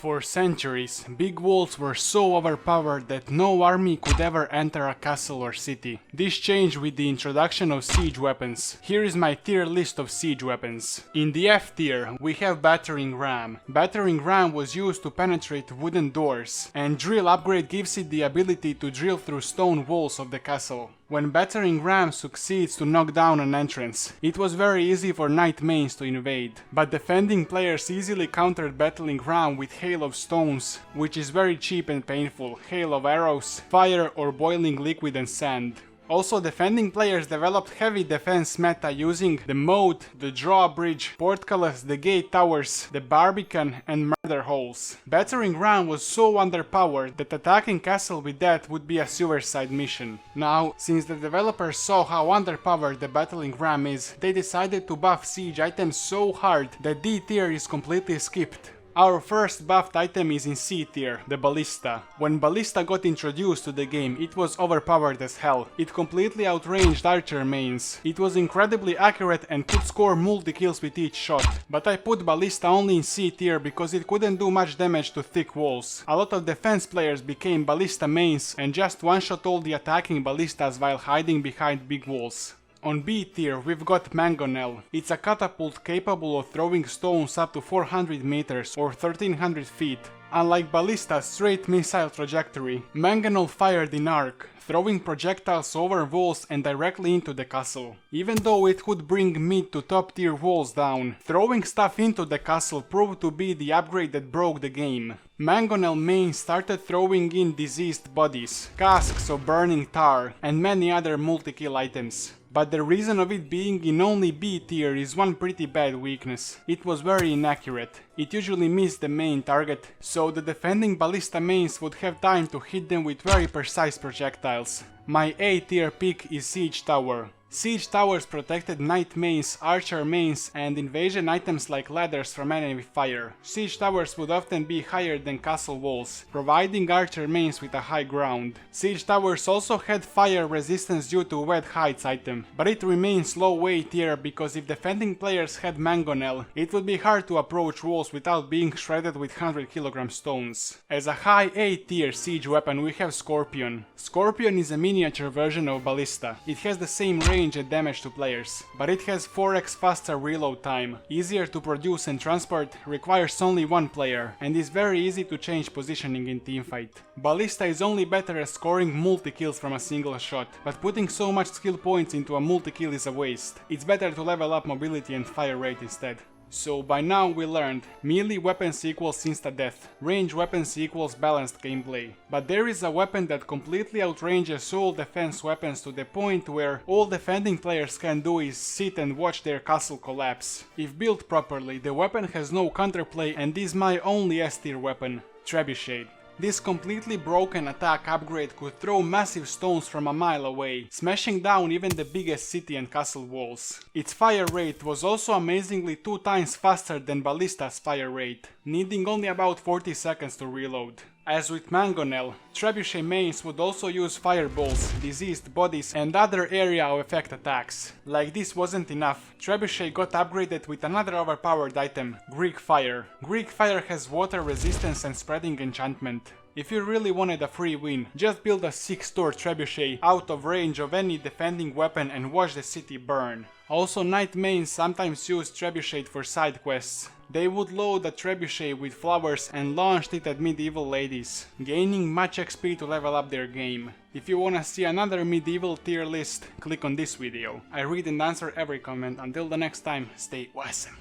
For centuries, big walls were so overpowered that no army could ever enter a castle or city. This changed with the introduction of siege weapons. Here is my tier list of siege weapons. In the F tier, we have battering ram. Battering ram was used to penetrate wooden doors, and drill upgrade gives it the ability to drill through stone walls of the castle. When battering ram succeeds to knock down an entrance, it was very easy for knight mains to invade, but defending players easily countered battering ram with hail of stones, which is very cheap and painful, hail of arrows, fire or boiling liquid and sand. Also, defending players developed heavy defense meta using the moat, the drawbridge, portcullis, the gate towers, the barbican and murder holes. Battering ram was so underpowered that attacking castle with that would be a suicide mission. Now, since the developers saw how underpowered the battering ram is, they decided to buff siege items so hard that D tier is completely skipped. Our first buffed item is in C tier, the Ballista. When Ballista got introduced to the game, it was overpowered as hell. It completely outranged archer mains. It was incredibly accurate and could score multi-kills with each shot. But I put Ballista only in C tier because it couldn't do much damage to thick walls. A lot of defense players became Ballista mains and just one-shot all the attacking Ballistas while hiding behind big walls. On B tier we've got Mangonel. It's a catapult capable of throwing stones up to 400 meters or 1300 feet. Unlike Ballista's straight missile trajectory, Mangonel fired in arc, throwing projectiles over walls and directly into the castle. Even though it would bring mid to top tier walls down, throwing stuff into the castle proved to be the upgrade that broke the game. Mangonel main started throwing in diseased bodies, casks of burning tar, and many other multi-kill items. But the reason of it being in only B tier is one pretty bad weakness. It was very inaccurate. It usually missed the main target, so the defending Ballista mains would have time to hit them with very precise projectiles. My A tier pick is Siege Tower. Siege towers protected knight mains, archer mains, and invasion items like ladders from enemy fire. Siege towers would often be higher than castle walls, providing archer mains with a high ground. Siege towers also had fire resistance due to wet heights item, but it remains low A tier because if defending players had Mangonel, it would be hard to approach walls without being shredded with 100 kg stones. As a high A tier siege weapon we have Scorpion. Scorpion is a miniature version of Ballista. It has the same range and damage to players, but it has 4x faster reload time, easier to produce and transport, requires only one player, and is very easy to change positioning in teamfight. Ballista is only better at scoring multi-kills from a single shot, but putting so much skill points into a multi-kill is a waste. It's better to level up mobility and fire rate instead. So by now we learned, melee weapons equals insta-death, range weapons equals balanced gameplay. But there is a weapon that completely outranges all defense weapons to the point where all defending players can do is sit and watch their castle collapse. If built properly, the weapon has no counterplay and is my only S tier weapon, Trebuchet. This completely broken attack upgrade could throw massive stones from a mile away, smashing down even the biggest city and castle walls. Its fire rate was also amazingly 2 times faster than Ballista's fire rate, needing only about 40 seconds to reload. As with Mangonel, Trebuchet mains would also use fireballs, diseased bodies and other area of effect attacks. Like this wasn't enough, Trebuchet got upgraded with another overpowered item, Greek Fire. Greek Fire has water resistance and spreading enchantment. If you really wanted a free win, just build a 6-star Trebuchet out of range of any defending weapon and watch the city burn. Also, knight mains sometimes use Trebuchet for side quests. They would load a Trebuchet with flowers and launched it at medieval ladies, gaining much XP to level up their game. If you wanna see another medieval tier list, click on this video. I read and answer every comment. Until the next time, stay awesome.